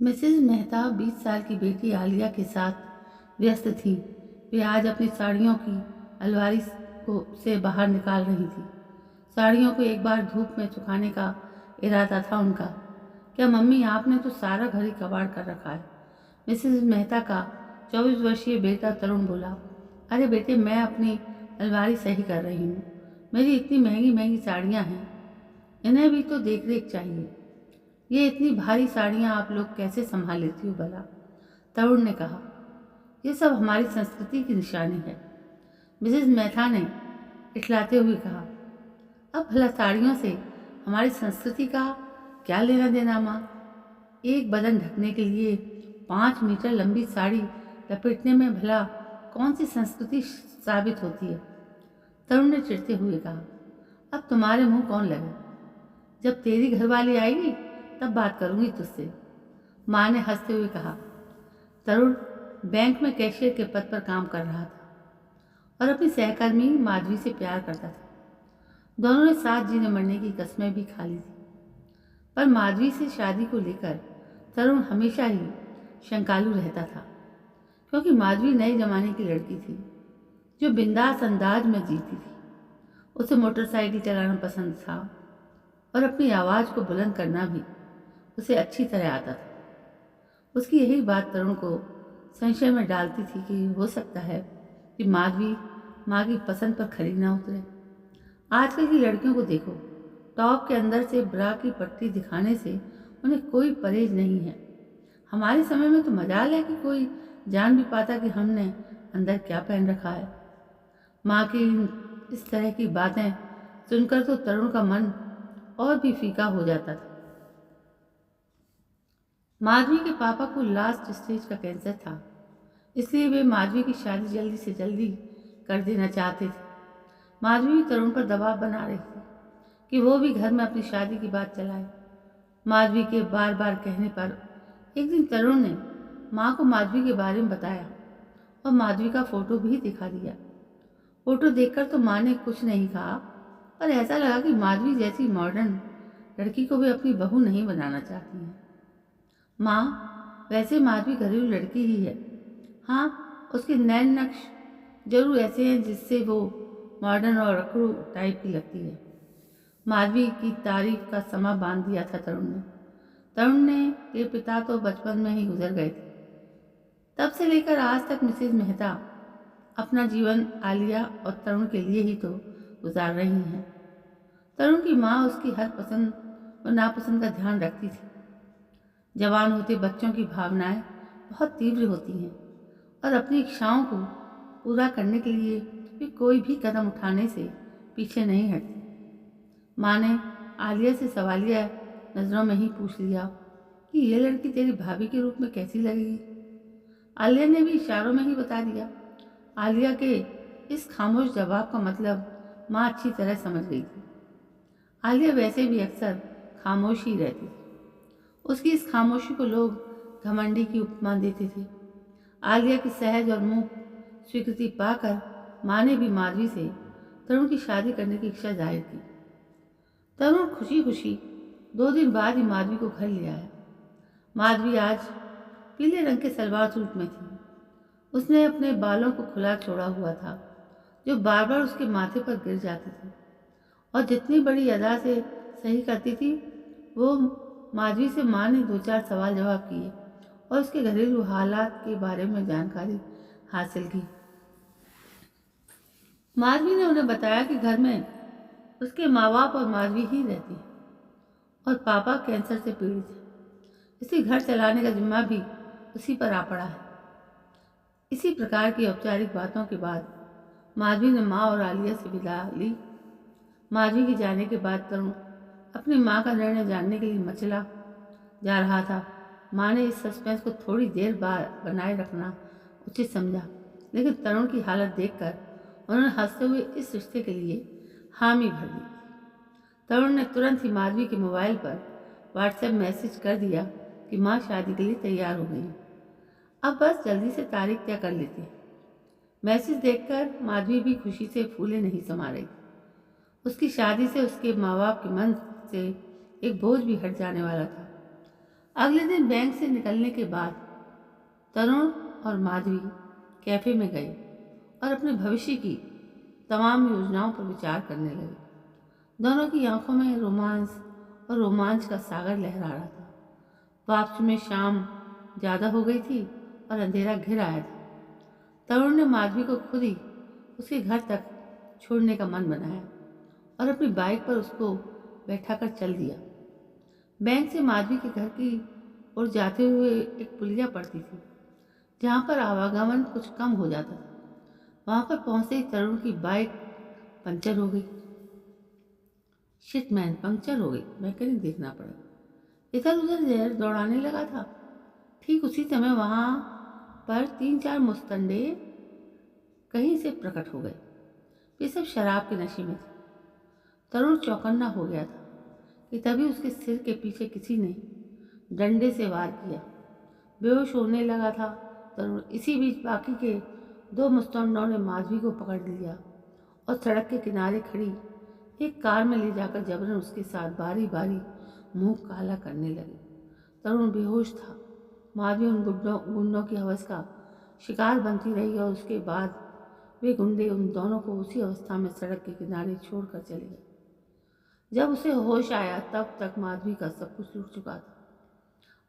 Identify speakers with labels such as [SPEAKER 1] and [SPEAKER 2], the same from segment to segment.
[SPEAKER 1] Mrs Mehta 20 साल की बेटी आलिया के साथ व्यस्त थीं। वे आज अपनी साड़ियों की अलमारी को से बाहर निकाल रही थी। साड़ियों को एक बार धूप में सुखाने का इरादा था उनका। क्या मम्मी, आपने तो सारा घर ही कबाड़ कर रखा है। मिसेज मेहता का 24 वर्षीय बेटा तरुण बोला। अरे बेटे, मैं अपनी अलमारी सही कर रही हूँ। मेरी इतनी महंगी महंगी साड़ियाँ हैं, इन्हें भी तो देख रेख चाहिए। ये इतनी भारी साड़ियाँ आप लोग कैसे संभाल लेती हो भला। तरुण ने कहा, ये सब हमारी संस्कृति की निशानी है। मिसेज मेहता ने इठलाते हुए कहा, अब भला साड़ियों से हमारी संस्कृति का क्या लेना देना माँ। एक बदन ढकने के लिए 5 मीटर लंबी साड़ी लपेटने में भला कौन सी संस्कृति साबित होती है। तरुण ने चिढ़ते हुए कहा, अब तुम्हारे मुंह कौन लगे। जब तेरी घरवाली आएगी तब बात करूंगी तुझसे। माँ ने हंसते हुए कहा। तरुण बैंक में कैशियर के पद पर काम कर रहा था और अपनी सहकर्मी माधवी से प्यार करता था। दोनों ने साथ जीने मरने की कस्में भी खा ली थी। पर माधवी से शादी को लेकर तरुण हमेशा ही शंकालू रहता था, क्योंकि माधवी नए जमाने की लड़की थी जो बिंदास अंदाज में जीती थी। उसे मोटरसाइकिल चलाना पसंद था और अपनी आवाज़ को बुलंद करना भी उसे अच्छी तरह आता था। उसकी यही बात तरुण को संशय में डालती थी कि हो सकता है कि माधवी माँ की पसंद पर खरी ना उतरे। आजकल की लड़कियों को देखो, टॉप के अंदर से ब्रा की पट्टी दिखाने से उन्हें कोई परहेज नहीं है। हमारे समय में तो मजाल है कि कोई जान भी पाता कि हमने अंदर क्या पहन रखा है। माँ की इस तरह की बातें सुनकर तो तरुण का मन और भी फीका हो जाता था। माधवी के पापा को लास्ट स्टेज का कैंसर था, इसलिए वे माधवी की शादी जल्दी से जल्दी कर देना चाहते थे। माधवी भी तरुण पर दबाव बना रही थी कि वो भी घर में अपनी शादी की बात चलाए। माधवी के बार बार कहने पर एक दिन तरुण ने माँ को माधवी के बारे में बताया और माधवी का फोटो भी दिखा दिया। फोटो देखकर तो माँ ने कुछ नहीं कहा, पर ऐसा लगा कि माधवी जैसी मॉडर्न लड़की को वे अपनी बहू नहीं बनाना चाहती हैं। माँ, वैसे माधवी घरेलू लड़की ही है। हाँ, उसके नैन नक्श जरूर ऐसे हैं जिससे वो मॉडर्न और अकड़ू टाइप की लगती है। माधवी की तारीफ का समा बांध दिया था तरुण के पिता तो बचपन में ही गुजर गए थे। तब से लेकर आज तक मिसेज मेहता अपना जीवन आलिया और तरुण के लिए ही तो गुजार रही हैं। तरुण की माँ उसकी हर पसंद और नापसंद का ध्यान रखती थी। जवान होते बच्चों की भावनाएं बहुत तीव्र होती हैं और अपनी इच्छाओं को पूरा करने के लिए वे कोई भी कदम उठाने से पीछे नहीं हटती। माँ ने आलिया से सवालिया नज़रों में ही पूछ लिया कि ये लड़की तेरी भाभी के रूप में कैसी लगेगी। आलिया ने भी इशारों में ही बता दिया। आलिया के इस खामोश जवाब का मतलब माँ अच्छी तरह समझ गई थी। आलिया वैसे भी अक्सर खामोश ही रहती थी। उसकी इस खामोशी को लोग घमंडी की उपमा देते थे। आलिया की सहज और मूक स्वीकृति पाकर माँ ने भी माधवी से तरुण की शादी करने की इच्छा जाहिर की। तरुण खुशी खुशी 2 दिन बाद ही माधवी को घर ले आया। माधवी आज पीले रंग के सलवार सूट में थी। उसने अपने बालों को खुला छोड़ा हुआ था, जो बार बार उसके माथे पर गिर जाते थे, और जितनी बड़ी अदा से सही करती थी। वो माधवी से माँ ने 2-4 सवाल जवाब किए और उसके घरेलू हालात के बारे में जानकारी हासिल की। माधवी ने उन्हें बताया कि घर में उसके माँ बाप और माधवी ही रहती है और पापा कैंसर से पीड़ित है, इसलिए घर चलाने का जिम्मा भी उसी पर आ पड़ा है। इसी प्रकार की औपचारिक बातों के बाद माधवी ने माँ और आलिया से विदा ली। माधवी के जाने के बाद तरुण अपनी माँ का निर्णय जानने के लिए मचला जा रहा था। माँ ने इस सस्पेंस को थोड़ी देर बाद बनाए रखना उचित समझा, लेकिन तरुण की हालत देखकर उन्होंने हंसते हुए इस रिश्ते के लिए हामी भर दी। तरुण ने तुरंत ही माधवी के मोबाइल पर व्हाट्सएप मैसेज कर दिया कि माँ शादी के लिए तैयार हो गई, अब बस जल्दी से तारीख तय कर लेते हैं। मैसेज देखकर माधवी भी खुशी से फूले नहीं समा रही। उसकी शादी से उसके माँ बाप के मन से एक बोझ भी हट जाने वाला था। अगले दिन बैंक से निकलने के बाद तरुण और माधवी कैफे में गए और अपने भविष्य की तमाम योजनाओं पर विचार करने लगे। दोनों की आंखों में रोमांस और रोमांच का सागर लहरा रहा था। वापसी में शाम ज़्यादा हो गई थी और अंधेरा घिर आया था। तरुण ने माधवी को खुद ही उसके घर तक छोड़ने का मन बनाया और अपनी बाइक पर उसको बैठाकर चल दिया। बैंक से माधवी के घर की ओर जाते हुए एक पुलिया पड़ती थी जहाँ पर आवागमन कुछ कम हो जाता था। वहाँ पर पहुँचते ही तरुण की बाइक पंचर हो गई। शिट मैन, पंक्चर हो गई, मैकेनिक देखना पड़ेगा। इधर उधर दौड़ाने लगा था। ठीक उसी समय वहाँ पर 3-4 मुस्तंडे कहीं से प्रकट हो गए। वे सब शराब के नशे में थे। तरुण चौकन्ना हो गया था कि तभी उसके सिर के पीछे किसी ने डंडे से वार किया। बेहोश होने लगा था तरुण। इसी बीच बाकी के 2 मुस्तंडों ने माधवी को पकड़ लिया और सड़क के किनारे खड़ी एक कार में ले जाकर जबरन उसके साथ बारी बारी मुंह काला करने लगे। तरुण बेहोश था। माधवी उन गुंडों की हवस का शिकार बनती रही और उसके बाद वे गुंडे उन दोनों को उसी अवस्था में सड़क के किनारे छोड़कर चले गए। जब उसे होश आया तब तक माधवी का सब कुछ लुट चुका था।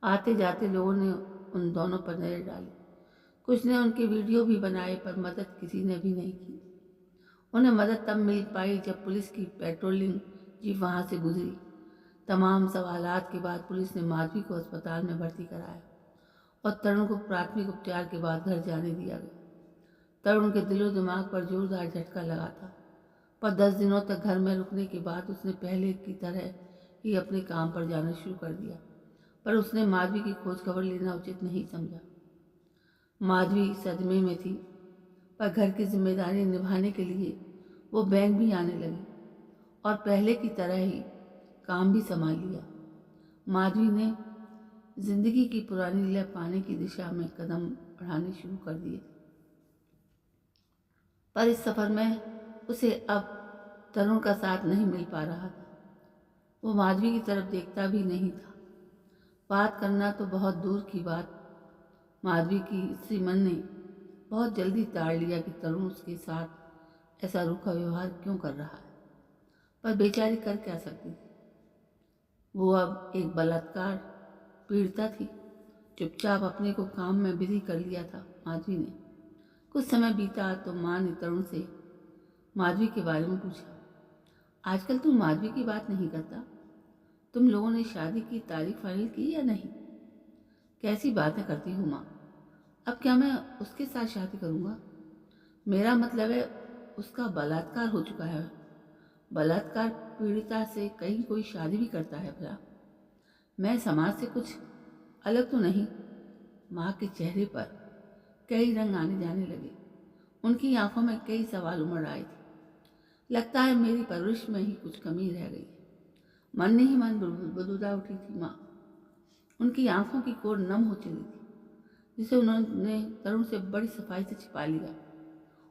[SPEAKER 1] आते जाते लोगों ने उन दोनों पर नजर डाली। कुछ ने उनके वीडियो भी बनाए पर मदद किसी ने भी नहीं की। उन्हें मदद तब मिल पाई जब पुलिस की पेट्रोलिंग जीप वहां से गुजरी। तमाम सवालात के बाद पुलिस ने माधवी को अस्पताल में भर्ती कराया और तरुण को प्राथमिक उपचार के बाद घर जाने दिया गया। तरुण के दिलो दिमाग पर जोरदार झटका लगा था, पर 10 दिनों तक घर में रुकने के बाद उसने पहले की तरह ही अपने काम पर जाना शुरू कर दिया। पर उसने माधवी की खोज खबर लेना उचित नहीं समझा। माधवी सदमे में थी, पर घर की जिम्मेदारी निभाने के लिए वो बैंक भी आने लगी और पहले की तरह ही काम भी संभाल लिया। माधवी ने जिंदगी की पुरानी लय पाने की दिशा में कदम बढ़ाने शुरू कर दिए। पर इस सफर में उसे अब तरुण का साथ नहीं मिल पा रहा था। वो माधवी की तरफ देखता भी नहीं था। बात करना तो बहुत दूर की बात, माधवी की स्त्री मन ने बहुत जल्दी ताड़ लिया कि तरुण उसके साथ ऐसा रूखा व्यवहार क्यों कर रहा है। पर बेचारी कर क्या सकती थी। वो अब एक बलात्कार पीड़िता थी। चुपचाप अपने को काम में बिजी कर लिया था माधवी ने। कुछ समय बीता तो माँ ने तरुण से माधवी के बारे में पूछा। आजकल तुम माधवी की बात नहीं करता। तुम लोगों ने शादी की तारीख फाइनल की या नहीं? कैसी बातें करती हूँ माँ। अब क्या मैं उसके साथ शादी करूँगा? मेरा मतलब है उसका बलात्कार हो चुका है। बलात्कार पीड़िता से कहीं कोई शादी भी करता है भला? मैं समाज से कुछ अलग तो नहीं? माँ के चेहरे पर कई रंग आने जाने लगे। उनकी आंखों में कई सवाल उमड़ आए थे। लगता है मेरी परवरिश में ही कुछ कमी रह गई है। मन ही मन बुदबुदा उठी थी माँ। उनकी आंखों की कोर नम हो चली थी, जिसे उन्होंने तरुण से बड़ी सफाई से छिपा लिया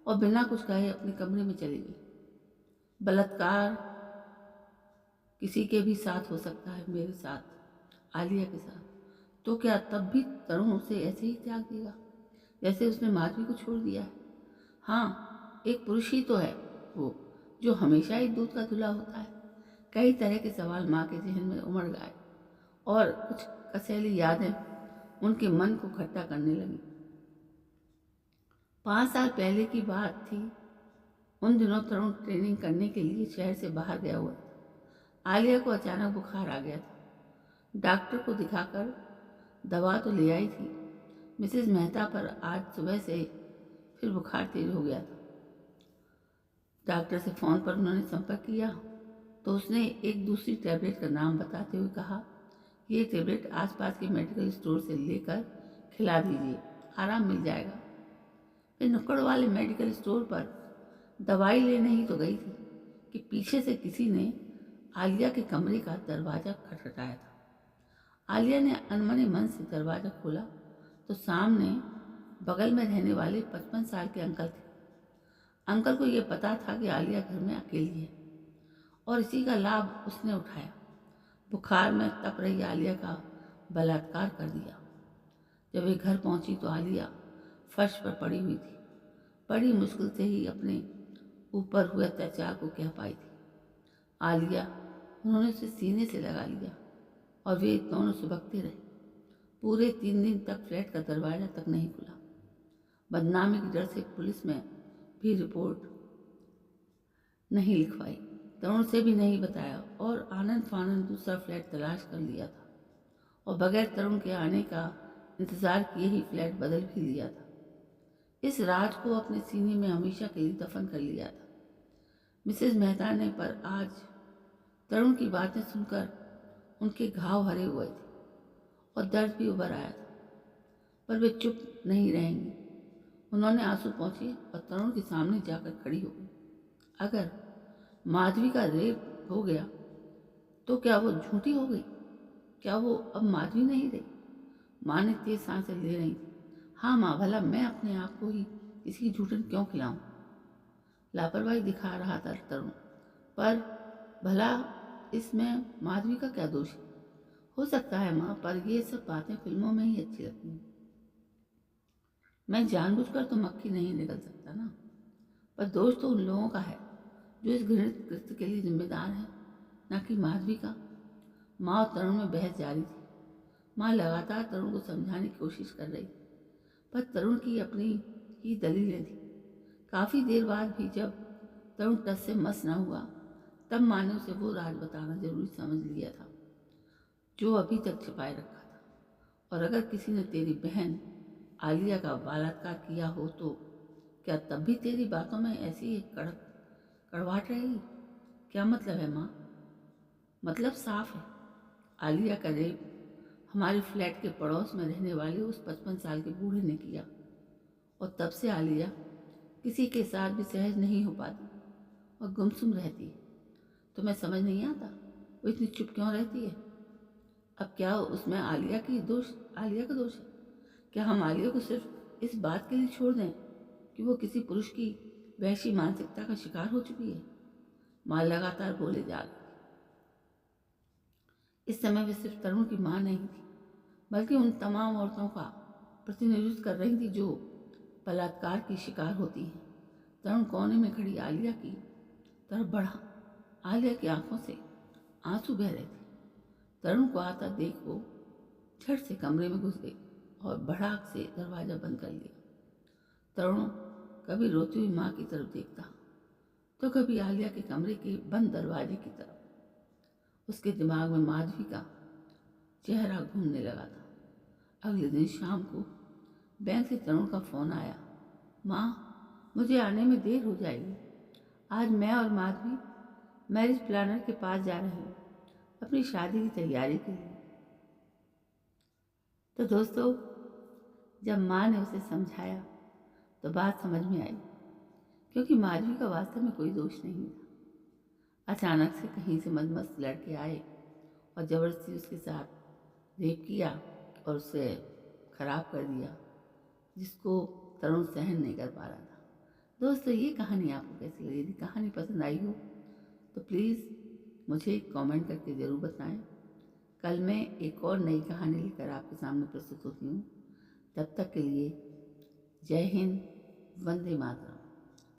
[SPEAKER 1] और बिना कुछ कहे अपने कमरे में चली गई। बलात्कार किसी के भी साथ हो सकता है, मेरे साथ, आलिया के साथ। तो क्या तब भी तरुण उसे ऐसे ही त्याग देगा जैसे उसने माधवी को छोड़ दिया है? हाँ, एक पुरुष ही तो है वो, जो हमेशा ही दूध का धुला होता है। कई तरह के सवाल माँ के जहन में उमड़ गए और कुछ कसैली यादें उनके मन को खट्टा करने लगी। 5 साल पहले की बात थी। उन दिनों तरुण ट्रेनिंग करने के लिए शहर से बाहर गया हुआ था। आलिया को अचानक बुखार आ गया था। डॉक्टर को दिखाकर दवा तो ले आई थी मिसेज मेहता, पर आज सुबह से फिर बुखार तेज हो गया था। डॉक्टर से फ़ोन पर उन्होंने संपर्क किया तो उसने एक दूसरी टैबलेट का नाम बताते हुए कहा, ये टैबलेट आसपास के मेडिकल स्टोर से लेकर खिला दीजिए, आराम मिल जाएगा। फिर नुक्कड़ वाले मेडिकल स्टोर पर दवाई लेने ही तो गई थी कि पीछे से किसी ने आलिया के कमरे का दरवाज़ा खटखटाया था। आलिया ने अनमने मन से दरवाज़ा खोला तो सामने बगल में रहने वाले 55 साल के अंकल थे। अंकल को ये पता था कि आलिया घर में अकेली है और इसी का लाभ उसने उठाया। बुखार में तप रही आलिया का बलात्कार कर दिया। जब वे घर पहुंची तो आलिया फर्श पर पड़ी हुई थी। बड़ी मुश्किल से ही अपने ऊपर हुए अत्याचार को कह पाई थी। आलिया उन्होंने उसे सीने से लगा लिया और वे दोनों सुबकते रहे। पूरे 3 दिन तक फ्लैट का दरवाजा तक नहीं खुला। बदनामी के डर से पुलिस में भी रिपोर्ट नहीं लिखवाई, तरुण से भी नहीं बताया और आनंद फानंद दूसरा फ्लैट तलाश कर लिया था और बगैर तरुण के आने का इंतजार किए ही फ्लैट बदल भी लिया था। इस राज को अपने सीने में हमेशा के लिए दफन कर लिया था। मिसेज मेहता ने पर आज तरुण की बातें सुनकर उनके घाव हरे हुए थे और दर्द भी उभर आया था, पर वे चुप नहीं रहेंगी। उन्होंने आंसू पोंछे और तरुण के सामने जाकर खड़ी हो गई। अगर माधवी का रेप हो गया तो क्या वो झूठी हो गई? क्या वो अब माधवी नहीं रही? माँ ने तेज सांसें ले रही थी। हाँ माँ, भला मैं अपने आप को ही किसी की झूठन क्यों खिलाऊं? लापरवाही दिखा रहा था तरुण, पर भला इसमें माधवी का क्या दोष है? हो सकता है माँ, पर ये सब बातें फिल्मों में ही अच्छी लगती हैं। मैं जानबूझकर तो मक्खी नहीं निकल सकता ना, पर दोष तो उन लोगों का है जो इस घृणित कृत्य के लिए जिम्मेदार है, न कि माधवी का। माँ और तरुण में बहस जारी थी। माँ लगातार तरुण को समझाने की कोशिश कर रही, पर तरुण की अपनी ही दलीलें थी। काफ़ी देर बाद भी जब तरुण टस से मस न हुआ, तब माँ ने उसे वो राज बताना जरूरी समझ लिया था जो अभी तक छिपाए रखा था। और अगर किसी ने तेरी बहन आलिया का बलात्कार किया हो तो क्या तब भी तेरी बातों में ऐसी कड़वाहट रहेगी? क्या मतलब है माँ? मतलब साफ है। आलिया का रेप हमारे फ्लैट के पड़ोस में रहने वाले उस 55 साल के बूढ़े ने किया और तब से आलिया किसी के साथ भी सहज नहीं हो पाती और गुमसुम रहती है। तुम्हें समझ नहीं आता वो इतनी चुप क्यों रहती है? अब क्या उसमें आलिया का दोष है? क्या हम आलिया को सिर्फ इस बात के लिए छोड़ दें कि वो किसी पुरुष की वैसी मानसिकता का शिकार हो चुकी है? माँ लगातार बोले जा रही। इस समय वे सिर्फ तरुण की माँ नहीं थी, बल्कि उन तमाम औरतों का प्रतिनिधित्व कर रही थी जो बलात्कार की शिकार होती हैं। तरुण कोने में खड़ी आलिया की तरफ बढ़ा। आलिया की आंखों से आंसू बह रहे थे। तरुण को आता देख वो झट से कमरे में घुस गई और भड़ाक से दरवाजा बंद कर लिया। तरुण कभी रोती हुई माँ की तरफ देखता तो कभी आलिया के कमरे के बंद दरवाजे की तरफ। उसके दिमाग में माधवी का चेहरा घूमने लगा था। अगले दिन शाम को बैंक से तरुण का फोन आया। माँ, मुझे आने में देर हो जाएगी। आज मैं और माधवी मैरिज प्लानर के पास जा रहे हैं अपनी शादी की तैयारी के लिए। तो दोस्तों, जब माँ ने उसे समझाया तो बात समझ में आई, क्योंकि माधवी का वास्तव में कोई दोष नहीं था। अचानक से कहीं से मदमस्त लड़के आए और ज़बरदस्ती उसके साथ रेप किया और उसे खराब कर दिया, जिसको तरुण सहन नहीं कर पा रहा था। दोस्तों, ये कहानी आपको कैसी लगी? यदि कहानी पसंद आई हो तो प्लीज़ मुझे कमेंट करके ज़रूर बताएं। कल मैं एक और नई कहानी लेकर आपके सामने प्रस्तुत होती हूँ। तब तक के लिए जय हिंद, वंदे मातरम।